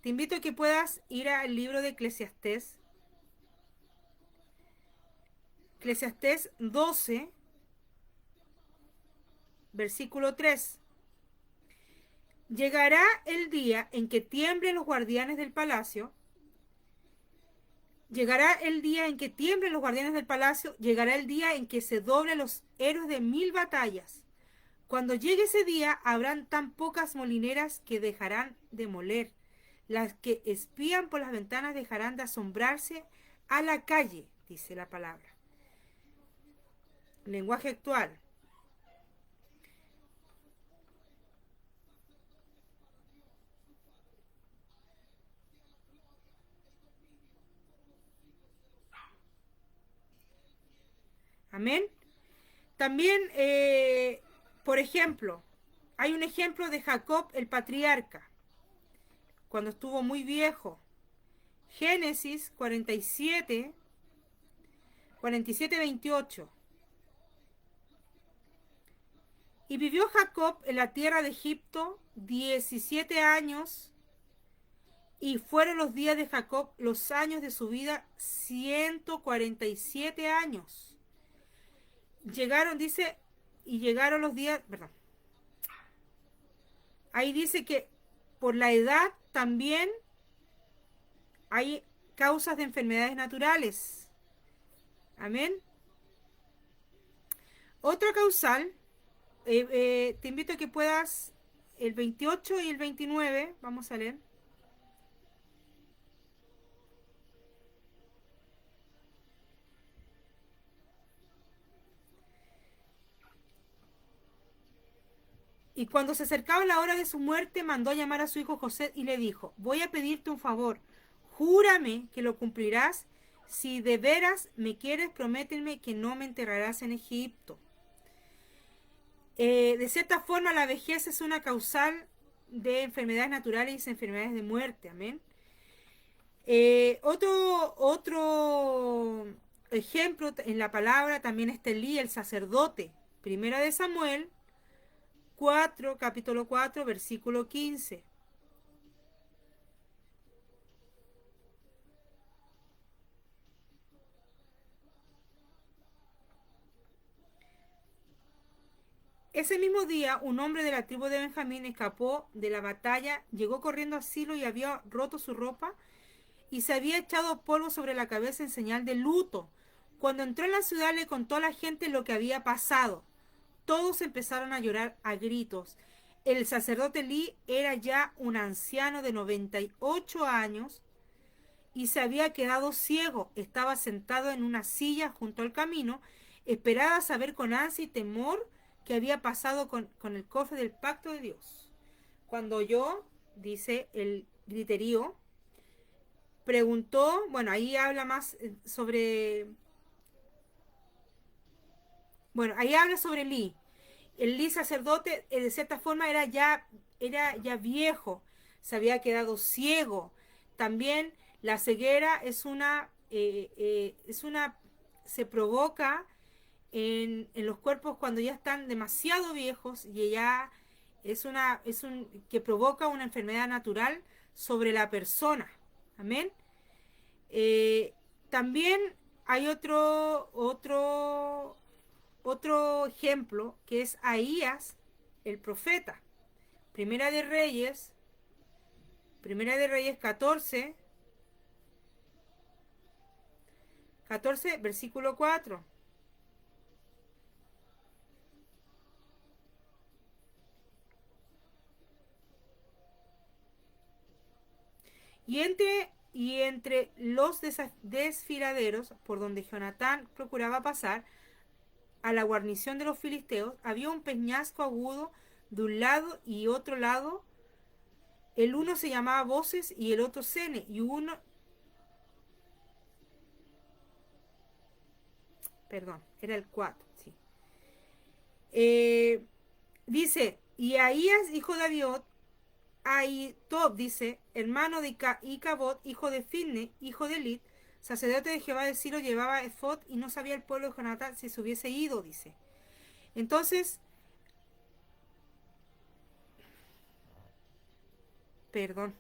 Te invito a que puedas ir al libro de Eclesiastés. Eclesiastés 12, versículo 3. Llegará el día en que tiemblen los guardianes del palacio. Llegará el día en que tiemblen los guardianes del palacio. Llegará el día en que se doblen los héroes de 1000 batallas. Cuando llegue ese día, habrán tan pocas molineras que dejarán de moler. Las que espían por las ventanas dejarán de asombrarse a la calle, dice la palabra. Lenguaje actual. Amén. También, por ejemplo, hay un ejemplo de Jacob el patriarca, cuando estuvo muy viejo. Génesis 47, 28. Y vivió Jacob en la tierra de Egipto 17 años, y fueron los días de Jacob, los años de su vida, 147 años. Llegaron, dice, y llegaron los días, perdón. Ahí dice que por la edad también hay causas de enfermedades naturales. Amén. Otra causal, te invito a que puedas, el 28 y el 29, vamos a leer. Y cuando se acercaba la hora de su muerte, mandó a llamar a su hijo José y le dijo, voy a pedirte un favor, júrame que lo cumplirás, si de veras me quieres, prométeme que no me enterrarás en Egipto. De cierta forma, la vejez es una causal de enfermedades naturales y enfermedades de muerte, amén. Otro ejemplo en la palabra también está Elí, el sacerdote. Primera de Samuel 4, capítulo 4, versículo 15. Ese mismo día, un hombre de la tribu de Benjamín escapó de la batalla, llegó corriendo a Silo y había roto su ropa y se había echado polvo sobre la cabeza en señal de luto. Cuando entró en la ciudad le contó a la gente lo que había pasado. Todos empezaron a llorar a gritos. El sacerdote Lee era ya un anciano de 98 años y se había quedado ciego. Estaba sentado en una silla junto al camino, esperaba saber con ansia y temor qué había pasado con el cofre del pacto de Dios. Cuando yo, dice el griterío, preguntó, bueno, ahí habla más sobre, bueno, ahí habla sobre Lee. El Lee sacerdote, de cierta forma, era ya viejo, se había quedado ciego. También la ceguera se provoca en los cuerpos cuando ya están demasiado viejos y ya que provoca una enfermedad natural sobre la persona. Amén. Eh, También hay otro ejemplo que es Ahías, el profeta. Primera de Reyes 14, versículo 4. Y entre los desfiladeros por donde Jonatán procuraba pasar a la guarnición de los filisteos, había un peñasco agudo de un lado y otro lado. El uno se llamaba Voces y el otro Sene, y uno, perdón, era el 4, sí. Eh, Dice, y Ahías, hijo de Abiot, Ahitob, dice, hermano de Icabod, hijo de Finne, hijo de Elit, sacerdote de Jehová de Silo, llevaba efod y no sabía el pueblo de Jonatán si se hubiese ido, dice. Entonces, perdón,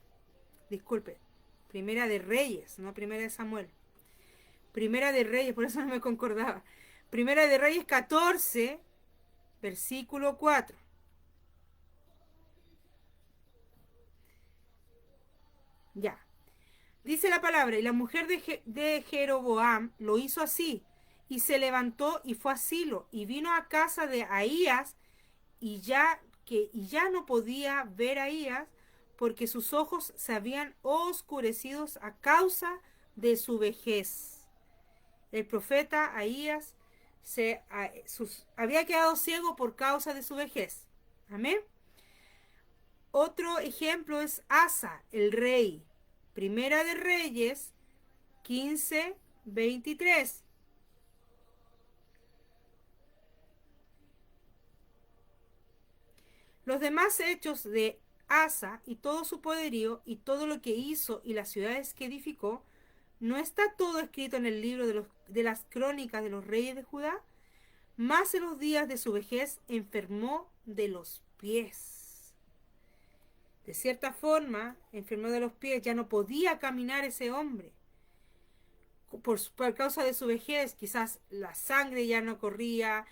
disculpe, Primera de Reyes, no Primera de Samuel. Primera de Reyes, por eso no me concordaba. Primera de Reyes 14, versículo 4. Ya. Dice la palabra, y la mujer de Jeroboam lo hizo así, y se levantó y fue a Silo, y vino a casa de Ahías, y ya no podía ver a Ahías, porque sus ojos se habían oscurecido a causa de su vejez. El profeta Ahías había quedado ciego por causa de su vejez. Amén. Otro ejemplo es Asa, el rey. Primera de Reyes 15, 23. Los demás hechos de Asa y todo su poderío y todo lo que hizo y las ciudades que edificó, ¿no está todo escrito en el libro de las crónicas de los reyes de Judá? Más en los días de su vejez enfermó de los pies. De cierta forma, enfermó de los pies, ya no podía caminar ese hombre. Por causa de su vejez, quizás la sangre ya no corría,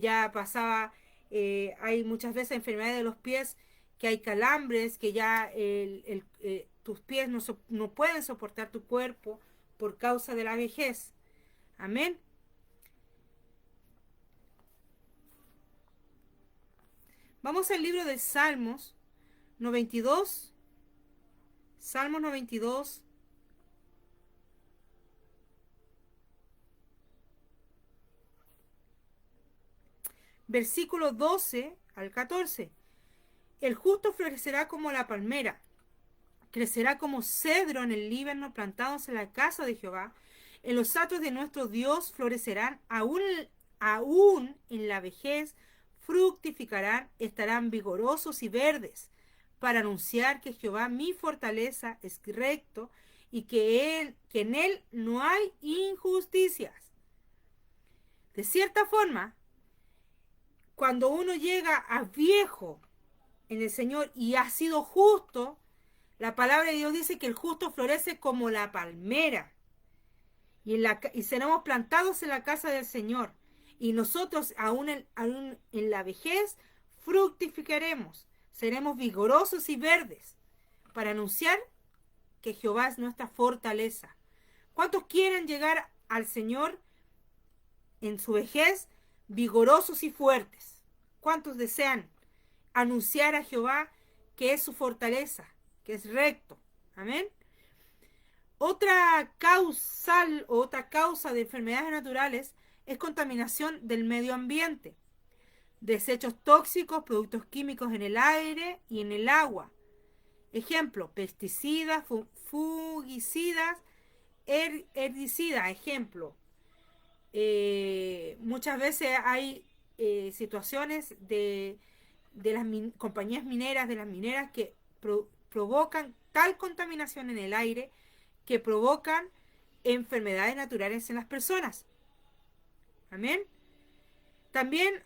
ya pasaba, hay muchas veces enfermedades de los pies que hay calambres, que ya tus pies no pueden soportar tu cuerpo por causa de la vejez. Amén. Vamos al libro de Salmos 92. Salmos 92. Versículo 12 al 14. El justo florecerá como la palmera, crecerá como cedro en el Líbano, plantados en la casa de Jehová. En los atrios de nuestro Dios florecerán, aún en la vejez fructificarán, estarán vigorosos y verdes, para anunciar que Jehová mi fortaleza es recto y que en él no hay injusticias. De cierta forma, cuando uno llega a viejo en el Señor y ha sido justo, la palabra de Dios dice que el justo florece como la palmera y seremos plantados en la casa del Señor. Y nosotros aún en la vejez fructificaremos, seremos vigorosos y verdes para anunciar que Jehová es nuestra fortaleza. ¿Cuántos quieren llegar al Señor en su vejez vigorosos y fuertes? ¿Cuántos desean anunciar a Jehová que es su fortaleza, que es recto? Amén. Otra causa de enfermedades naturales es contaminación del medio ambiente, desechos tóxicos, productos químicos en el aire y en el agua. Ejemplo, pesticidas, fungicidas, herbicidas. Ejemplo, muchas veces hay situaciones de las compañías mineras, de las mineras que provocan tal contaminación en el aire que provocan enfermedades naturales en las personas. Amén. También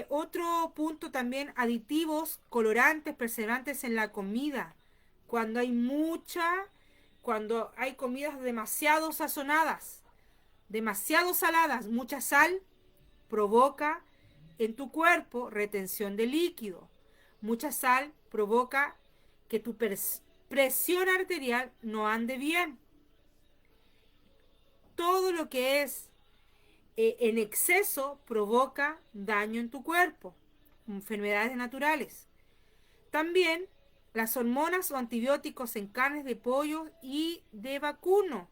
otro punto, también aditivos, colorantes, preservantes en la comida. Cuando hay comidas demasiado sazonadas, demasiado saladas, mucha sal provoca en tu cuerpo retención de líquido. Mucha sal provoca que tu presión arterial no ande bien. Todo lo que es en exceso provoca daño en tu cuerpo, enfermedades naturales. También las hormonas o antibióticos en carnes de pollo y de vacuno.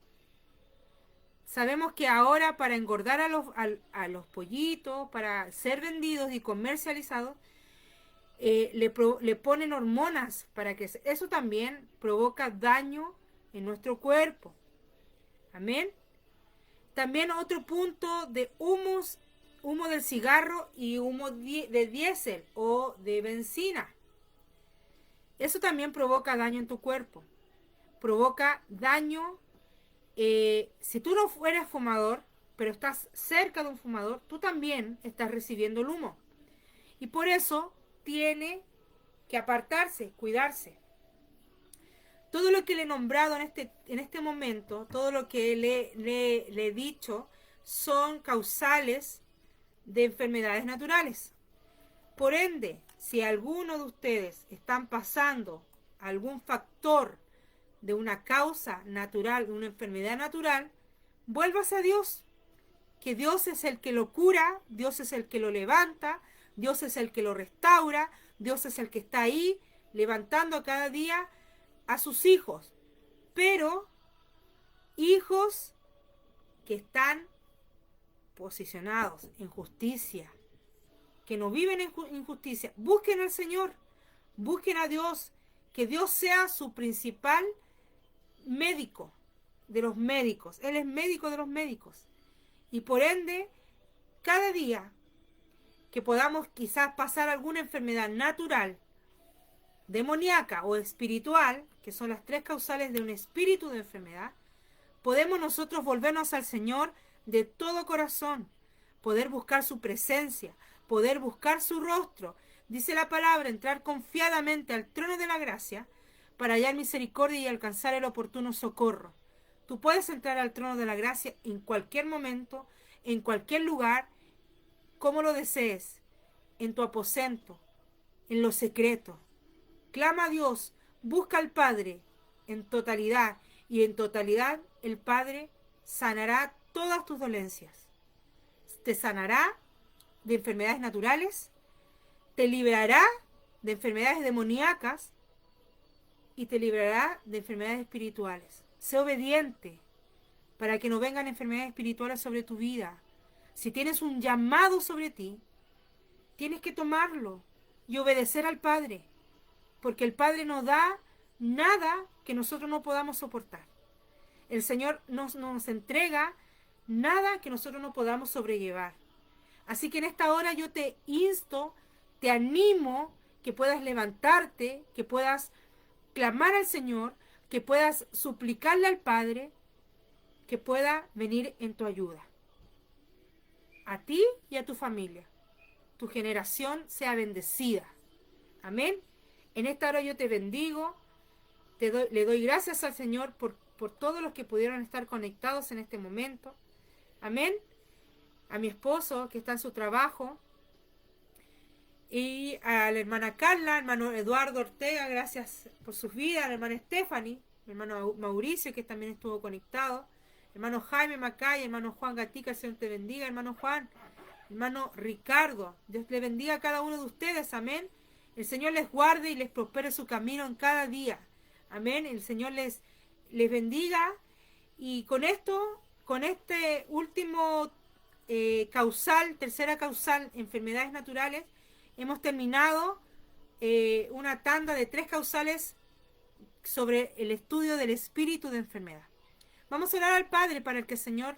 Sabemos que ahora para engordar a los pollitos, para ser vendidos y comercializados, le ponen hormonas para que eso también provoca daño en nuestro cuerpo. Amén. También otro punto de humo del cigarro y humo de diésel o de benzina. Eso también provoca daño en tu cuerpo. Provoca daño. Si tú no fueras fumador, pero estás cerca de un fumador, tú también estás recibiendo el humo. Y por eso tiene que apartarse, cuidarse. Todo lo que le he nombrado en este momento, todo lo que le he dicho, son causales de enfermedades naturales. Por ende, si alguno de ustedes están pasando algún factor de una causa natural, de una enfermedad natural, vuélvase a Dios, que Dios es el que lo cura, Dios es el que lo levanta, Dios es el que lo restaura, Dios es el que está ahí levantando cada día a sus hijos, pero hijos que están posicionados en justicia, que no viven en injusticia. Busquen al Señor, busquen a Dios, que Dios sea su principal médico de los médicos. Él es médico de los médicos. Y por ende, cada día que podamos quizás pasar alguna enfermedad natural, demoníaca o espiritual, que son las tres causales de un espíritu de enfermedad, podemos nosotros volvernos al Señor de todo corazón, poder buscar su presencia, poder buscar su rostro. Dice la palabra, entrar confiadamente al trono de la gracia para hallar misericordia y alcanzar el oportuno socorro. Tú puedes entrar al trono de la gracia en cualquier momento, en cualquier lugar, como lo desees, en tu aposento, en lo secreto. clama a Dios, busca al Padre en totalidad, y en totalidad el Padre sanará todas tus dolencias. Te sanará de enfermedades naturales, te librará de enfermedades demoníacas y te librará de enfermedades espirituales. Sé obediente para que no vengan enfermedades espirituales sobre tu vida. Si tienes un llamado sobre ti, tienes que tomarlo y obedecer al Padre, porque el Padre nos da nada que nosotros no podamos soportar. El Señor nos entrega nada que nosotros no podamos sobrellevar. Así que en esta hora yo te insto, te animo que puedas levantarte, que puedas clamar al Señor, que puedas suplicarle al Padre, que pueda venir en tu ayuda. A ti y a tu familia. Tu generación sea bendecida. Amén. En esta hora yo te bendigo. Le doy gracias al Señor por todos los que pudieron estar conectados en este momento. Amén. A mi esposo que está en su trabajo. Y a la hermana Carla, hermano Eduardo Ortega, gracias por sus vidas. A la hermana Stephanie, mi hermano Mauricio que también estuvo conectado. Hermano Jaime Macay, hermano Juan Gatica, el Señor te bendiga. Hermano Juan, hermano Ricardo, Dios le bendiga a cada uno de ustedes. Amén. El Señor les guarde y les prospere su camino en cada día. Amén. El Señor les bendiga. Y con esto, con este último tercera causal, enfermedades naturales, hemos terminado una tanda de 3 causales sobre el estudio del espíritu de enfermedad. Vamos a orar al Padre para que el Señor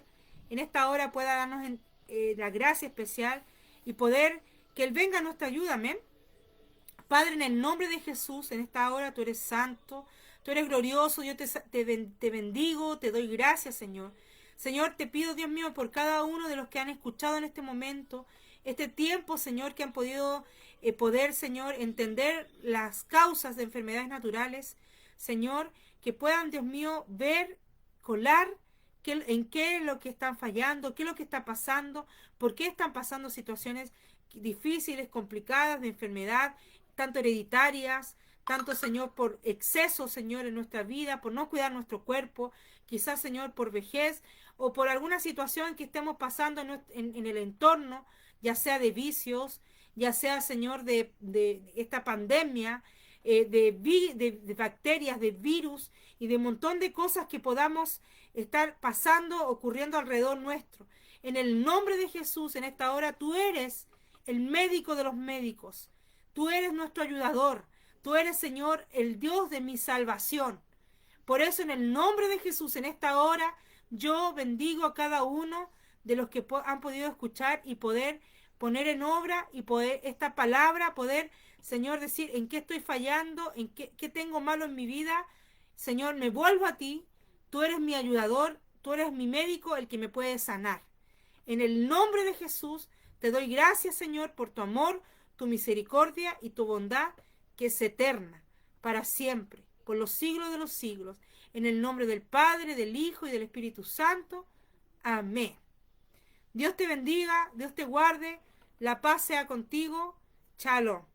en esta hora pueda darnos la gracia especial y poder que Él venga a nuestra ayuda. Amén. Padre, en el nombre de Jesús, en esta hora tú eres santo, tú eres glorioso, yo te bendigo, te doy gracias, Señor. Señor, te pido, Dios mío, por cada uno de los que han escuchado en este momento, este tiempo, Señor, que han podido Señor, entender las causas de enfermedades naturales, Señor, que puedan, Dios mío, ver, colar en qué es lo que están fallando, qué es lo que está pasando, por qué están pasando situaciones difíciles, complicadas, de enfermedad, tanto hereditarias, tanto, Señor, por exceso, Señor, en nuestra vida, por no cuidar nuestro cuerpo, quizás, Señor, por vejez o por alguna situación que estemos pasando en el entorno, ya sea de vicios, ya sea, Señor, de esta pandemia, de bacterias, de virus y de un montón de cosas que podamos estar pasando, ocurriendo alrededor nuestro. En el nombre de Jesús, en esta hora, tú eres el médico de los médicos. Tú eres nuestro ayudador. Tú eres, Señor, el Dios de mi salvación. Por eso, en el nombre de Jesús, en esta hora, yo bendigo a cada uno de los que han podido escuchar y poder poner en obra y poder esta palabra, poder, Señor, decir en qué estoy fallando, en qué tengo malo en mi vida. Señor, me vuelvo a ti. Tú eres mi ayudador, tú eres mi médico, el que me puede sanar. En el nombre de Jesús, te doy gracias, Señor, por tu amor, tu misericordia y tu bondad, que es eterna, para siempre, por los siglos de los siglos. En el nombre del Padre, del Hijo y del Espíritu Santo. Amén. Dios te bendiga, Dios te guarde, la paz sea contigo. Shalom.